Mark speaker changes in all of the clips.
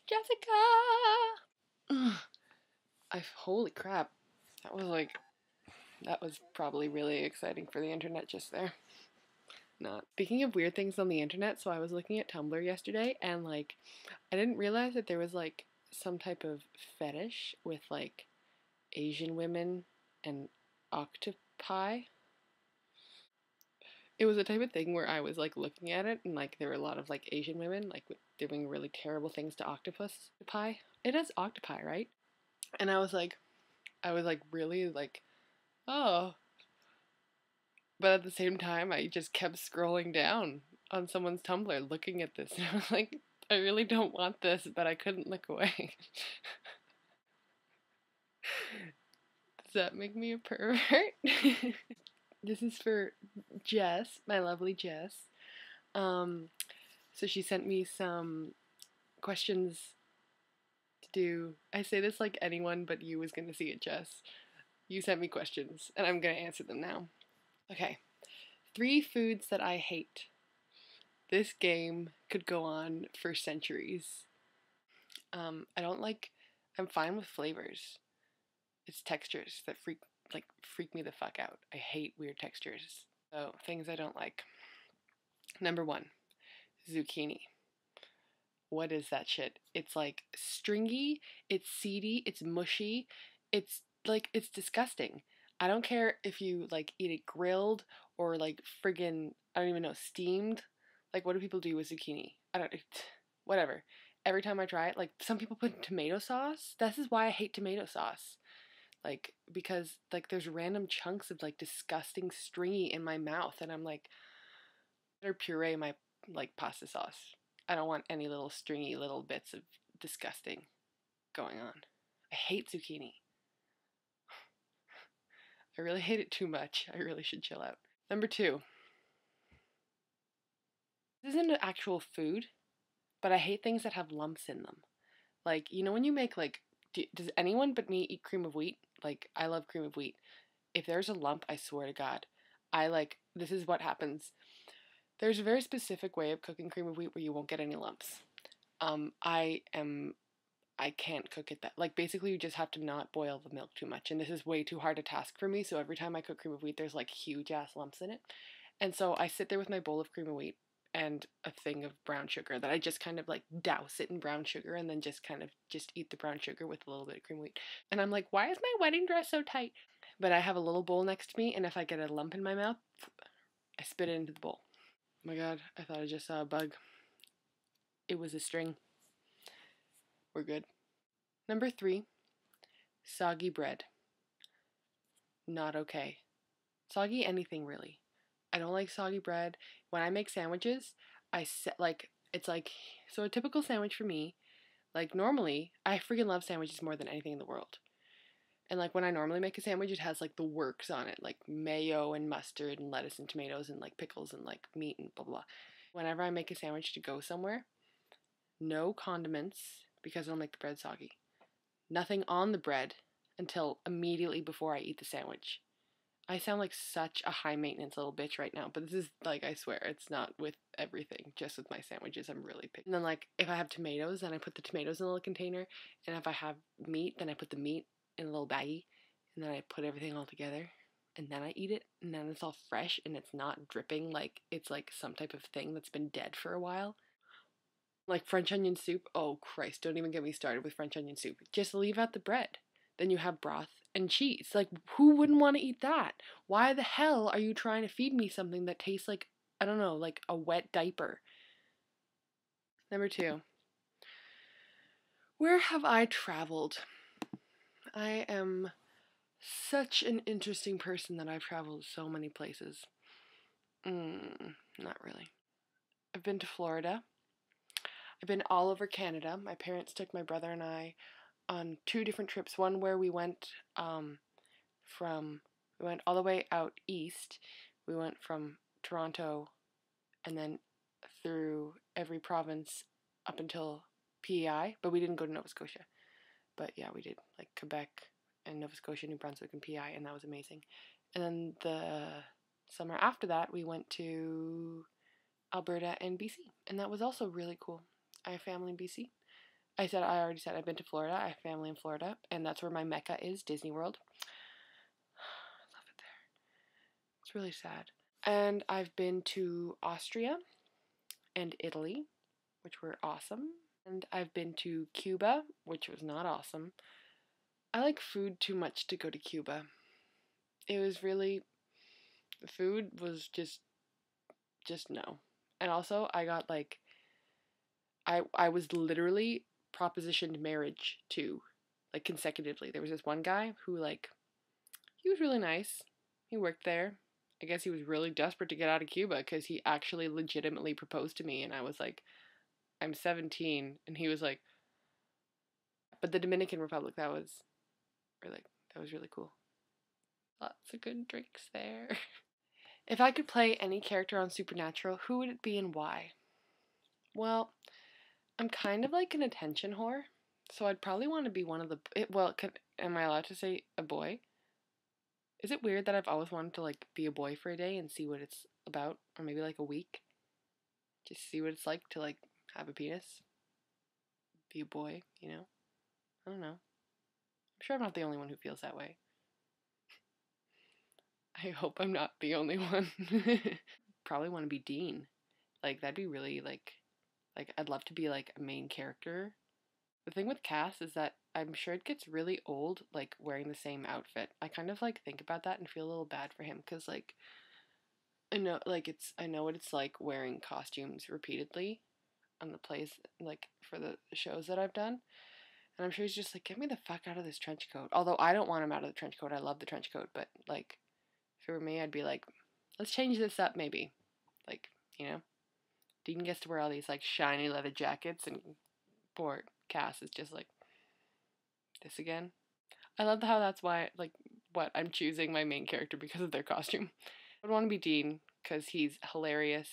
Speaker 1: Jessica! Holy crap. That was probably really exciting for the internet just there. Not. Speaking of weird things on the internet, so I was looking at Tumblr yesterday and like I didn't realize that there was like some type of fetish with like Asian women and octopi. It was a type of thing where I was like looking at it and like there were a lot of like Asian women like doing really terrible things to octopi. It is octopi, right? And I was like really like, oh. But at the same time, I just kept scrolling down on someone's Tumblr looking at this. And I was like, I really don't want this, but I couldn't look away. Does that make me a pervert? This is for Jess, my lovely Jess. So she sent me some questions to do. I say this like anyone but you was gonna see it, Jess. You sent me questions, and I'm gonna answer them now. Okay. 3 foods that I hate. This game could go on for centuries. I'm fine with flavors. It's textures that freak me the fuck out. I hate weird textures. So, things I don't like. Number 1, zucchini. What is that shit? It's like stringy, it's seedy, it's mushy, it's disgusting. I don't care if you like eat it grilled or like friggin', I don't even know, steamed. Like what do people do with zucchini? Whatever. Every time I try it, like some people put tomato sauce. This is why I hate tomato sauce. Like because like there's random chunks of like disgusting stringy in my mouth and I'm like, better puree my like pasta sauce. I don't want any little stringy little bits of disgusting going on. I hate zucchini. I really hate it too much. I really should chill out. Number 2. This isn't an actual food, but I hate things that have lumps in them. Like, you know when you make like, does anyone but me eat cream of wheat? Like, I love cream of wheat. If there's a lump, I swear to God, this is what happens. There's a very specific way of cooking cream of wheat where you won't get any lumps. I can't cook it that. Like, basically, you just have to not boil the milk too much. And this is way too hard a task for me. So every time I cook cream of wheat, there's like huge ass lumps in it. And so I sit there with my bowl of cream of wheat and a thing of brown sugar that I just kind of like douse it in brown sugar and then just kind of just eat the brown sugar with a little bit of cream of wheat. And I'm like, why is my wedding dress so tight? But I have a little bowl next to me. And if I get a lump in my mouth, I spit it into the bowl. Oh my God, I thought I just saw a bug. It was a string. We're good. Number 3, soggy bread. Not okay. Soggy anything really. I don't like soggy bread. When I make sandwiches, so a typical sandwich for me, like normally, I freaking love sandwiches more than anything in the world. And like when I normally make a sandwich, it has like the works on it, like mayo and mustard and lettuce and tomatoes and like pickles and like meat and blah blah. Whenever I make a sandwich to go somewhere, no condiments because it'll make the bread soggy. Nothing on the bread until immediately before I eat the sandwich. I sound like such a high maintenance little bitch right now, but this is like, I swear, it's not with everything, just with my sandwiches. I'm really picky. And then like if I have tomatoes, then I put the tomatoes in a little container, and if I have meat, then I put the meat in a little baggie, and then I put everything all together, and then I eat it, and then it's all fresh and it's not dripping like it's like some type of thing that's been dead for a while. Like French onion soup, oh Christ, don't even get me started with French onion soup. Just leave out the bread. Then you have broth and cheese. Like, who wouldn't want to eat that? Why the hell are you trying to feed me something that tastes like, I don't know, like a wet diaper? Number 2. Where have I traveled? I am such an interesting person that I've traveled so many places. Not really. I've been to Florida. I've been all over Canada. My parents took my brother and I on 2 different trips. One where we went we went all the way out east. We went from Toronto and then through every province up until PEI, but we didn't go to Nova Scotia. But yeah, we did like Quebec and Nova Scotia, New Brunswick, and PEI, and that was amazing. And then the summer after that, we went to Alberta and BC, and that was also really cool. I have family in BC. I already said I've been to Florida. I have family in Florida, and that's where my mecca is, Disney World. I love it there. It's really sad. And I've been to Austria and Italy, which were awesome. And I've been to Cuba, which was not awesome. I like food too much to go to Cuba. It was really, the food was just no. And also, I got like, I was literally propositioned marriage to, like, consecutively. There was this one guy who, like, he was really nice. He worked there. I guess he was really desperate to get out of Cuba because he actually legitimately proposed to me, and I was like, I'm 17, and he was like, but the Dominican Republic, that was really cool. Lots of good drinks there. If I could play any character on Supernatural, who would it be and why? Well, I'm kind of like an attention whore, so I'd probably want to be one of the. Am I allowed to say a boy? Is it weird that I've always wanted to like be a boy for a day and see what it's about, or maybe like a week, just see what it's like to like have a penis, be a boy, you know? I don't know. I'm sure I'm not the only one who feels that way. I hope I'm not the only one. Probably want to be Dean. Like, that'd be really, like, I'd love to be, like, a main character. The thing with Cass is that I'm sure it gets really old, like, wearing the same outfit. I kind of, like, think about that and feel a little bad for him, because, like, I know what it's like wearing costumes repeatedly on the plays, like, for the shows that I've done. And I'm sure he's just like, get me the fuck out of this trench coat. Although I don't want him out of the trench coat. I love the trench coat, but, like, if it were me, I'd be like, let's change this up, maybe. Like, you know? Dean gets to wear all these, like, shiny leather jackets, and poor Cass is just like, this again? I love how that's why, like, what, I'm choosing my main character because of their costume. I would want to be Dean, because he's hilarious.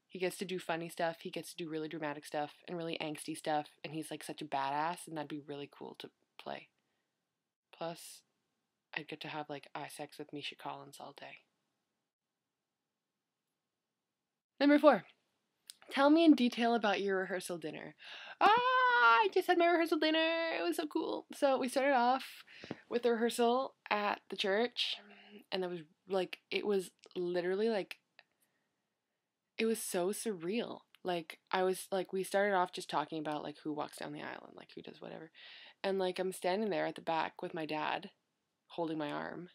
Speaker 1: He gets to do funny stuff, he gets to do really dramatic stuff, and really angsty stuff, and he's, like, such a badass, and that'd be really cool to play. Plus, I'd get to have, like, eye sex with Misha Collins all day. Number 4. Tell me in detail about your rehearsal dinner. I just had my rehearsal dinner. It was so cool. So we started off with the rehearsal at the church, and that was like, it was literally like, it was so surreal. Like, I was like, we started off just talking about like who walks down the aisle and like who does whatever. And like, I'm standing there at the back with my dad holding my arm.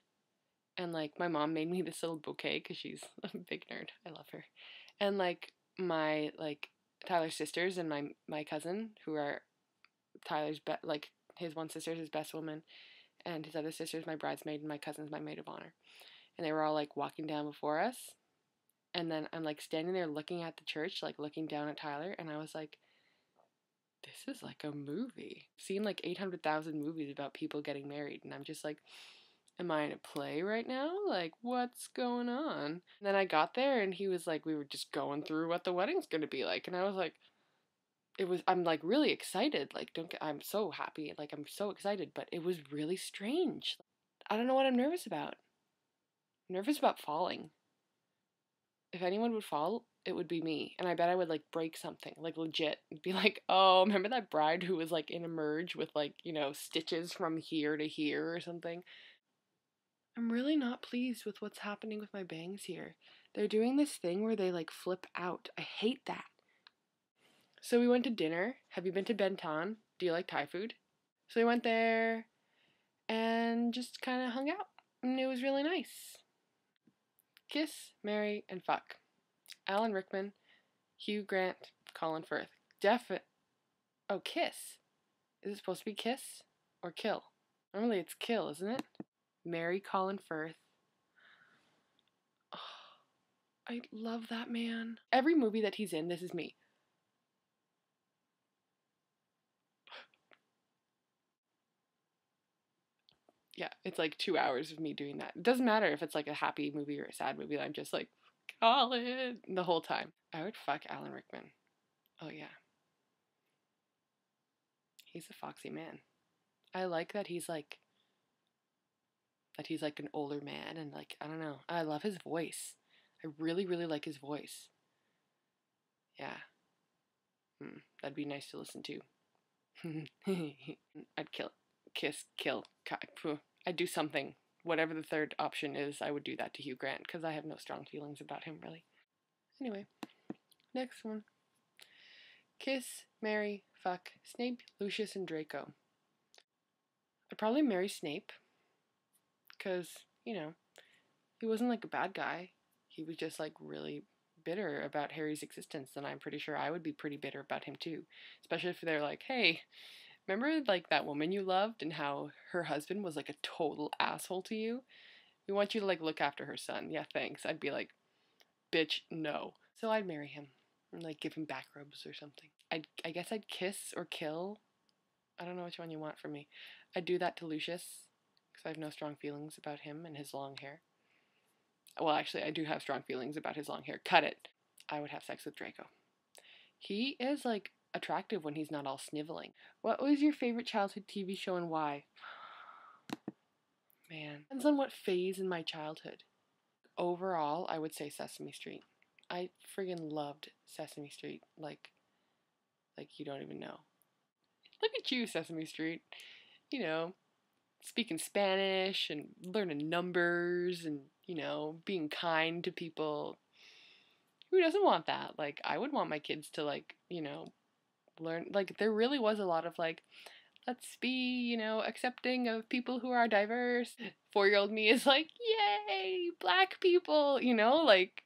Speaker 1: And like, my mom made me this little bouquet because she's a big nerd. I love her. And like, my like Tyler's sisters and my cousin, who are Tyler's like his one sister's his best woman, and his other sister's my bridesmaid, and my cousin's my maid of honor. And they were all like walking down before us, and then I'm like standing there looking at the church, like looking down at Tyler, and I was like, this is like a movie. I've seen like 800,000 movies about people getting married, and I'm just like, am I in a play right now? Like, what's going on? And then I got there, and he was like, we were just going through what the wedding's gonna be like, and I was like, I'm like really excited. Like, I'm so happy. Like, I'm so excited, but it was really strange. I don't know what I'm nervous about. I'm nervous about falling. If anyone would fall, it would be me, and I bet I would like break something, like legit. It'd be like, oh, remember that bride who was like in a merge with like, you know, stitches from here to here or something? I'm really not pleased with what's happening with my bangs here. They're doing this thing where they like flip out. I hate that. So we went to dinner. Have you been to Benton? Do you like Thai food? So we went there and just kind of hung out. And it was really nice. Kiss, marry, and fuck. Alan Rickman, Hugh Grant, Colin Firth. Oh, kiss. Is it supposed to be kiss or kill? Normally it's kill, isn't it? Marry Colin Firth. Oh, I love that man. Every movie that he's in, this is me. Yeah, it's like 2 hours of me doing that. It doesn't matter if it's like a happy movie or a sad movie. I'm just like, Colin, the whole time. I would fuck Alan Rickman. Oh yeah. He's a foxy man. I like that he's like an older man, and like, I don't know. I love his voice. I really, really like his voice. Yeah. That'd be nice to listen to. I'd kiss, kill. I'd do something. Whatever the third option is, I would do that to Hugh Grant because I have no strong feelings about him, really. Anyway, next one. Kiss, marry, fuck Snape, Lucius, and Draco. I'd probably marry Snape because, you know, he wasn't like a bad guy. He was just like really bitter about Harry's existence, and I'm pretty sure I would be pretty bitter about him too. Especially if they're like, hey, remember like that woman you loved and how her husband was like a total asshole to you? We want you to like look after her son. Yeah, thanks. I'd be like, bitch, no. So I'd marry him and like give him back rubs or something. I guess I'd kiss or kill. I don't know which one you want from me. I'd do that to Lucius because I have no strong feelings about him and his long hair. Well, actually, I do have strong feelings about his long hair. Cut it. I would have sex with Draco. He is like attractive when he's not all sniveling. What was your favorite childhood TV show and why? Man, depends on what phase in my childhood. Overall, I would say Sesame Street. I friggin' loved Sesame Street. Like you don't even know. Look at you, Sesame Street. You know, speaking Spanish and learning numbers and, you know, being kind to people. Who doesn't want that? Like, I would want my kids to, like, you know, learn. Like, there really was a lot of, like, let's be, you know, accepting of people who are diverse. 4-year-old me is like, yay, black people, you know, like,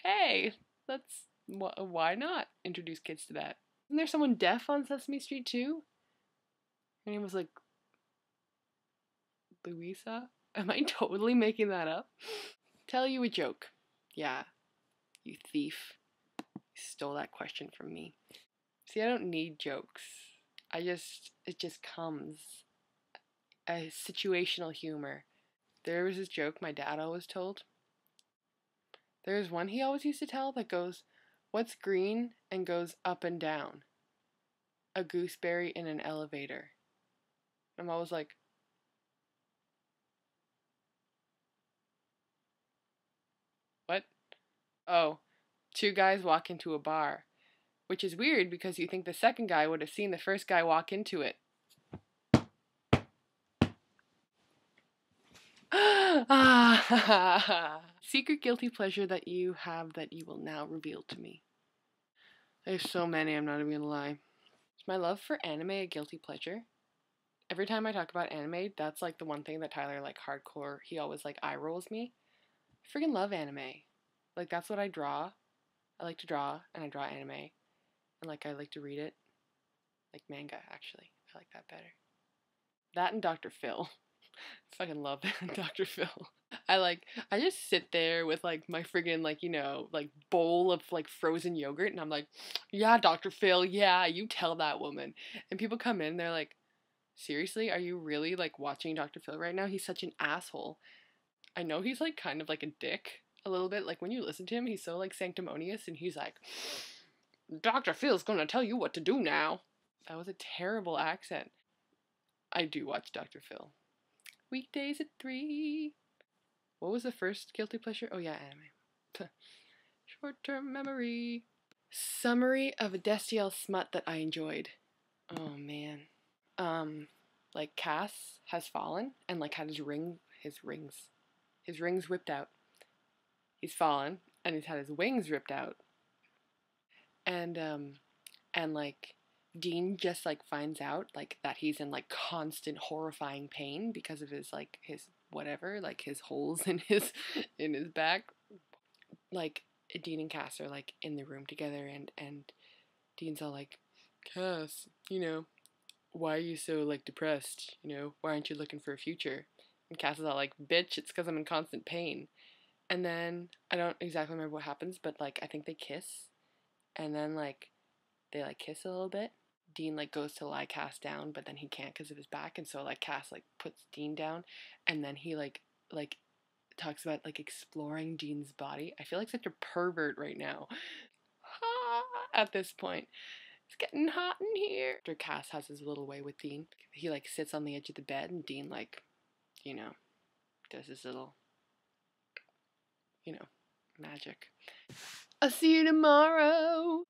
Speaker 1: hey, let's, why not introduce kids to that? Isn't there someone deaf on Sesame Street too? Her name was like Louisa? Am I totally making that up? Tell you a joke. Yeah, you thief. You stole that question from me. See, I don't need jokes. It just comes. A situational humor. There was this joke my dad always told. There's one he always used to tell that goes, what's green and goes up and down? A gooseberry in an elevator. I'm always like, what? Oh, 2 guys walk into a bar. Which is weird because you think the second guy would have seen the first guy walk into it. Secret guilty pleasure that you have that you will now reveal to me. There's so many, I'm not even gonna lie. Is my love for anime a guilty pleasure? Every time I talk about anime, that's like the one thing that Tyler like hardcore, he always like eye rolls me. I freaking love anime. Like that's what I draw. I like to draw and I draw anime. And like I like to read it. Like manga actually. I like that better. That and Dr. Phil. I fucking love Dr. Phil. I just sit there with like my friggin' like, you know, like bowl of like frozen yogurt and I'm like, yeah, Dr. Phil, yeah, you tell that woman. And people come in, they're like, seriously, are you really like watching Dr. Phil right now? He's such an asshole. I know he's like kind of like a dick a little bit. Like when you listen to him, he's so like sanctimonious and he's like, Dr. Phil's gonna tell you what to do now. That was a terrible accent. I do watch Dr. Phil. Weekdays at 3. What was the first guilty pleasure? Oh yeah, anime. Short-term memory. Summary of a Destiel smut that I enjoyed. Oh man. Like Cass has fallen and like had his rings ripped out. He's fallen and he's had his wings ripped out. And like Dean just like finds out like that he's in like constant horrifying pain because of his like his whatever, like his holes in his back. Like Dean and Cass are like in the room together and Dean's all like, Cass, you know, why are you so like depressed? You know, why aren't you looking for a future? And Cass is all like, bitch, it's because I'm in constant pain. And then I don't exactly remember what happens, but like I think they kiss. And then like they like kiss a little bit. Dean like goes to lie Cass down, but then he can't because of his back, and so like Cass like puts Dean down, and then he like talks about like exploring Dean's body. I feel like such a pervert right now. At this point, it's getting hot in here. After Cass has his little way with Dean, he like sits on the edge of the bed, and Dean like, you know, does his little, you know, magic. I'll see you tomorrow.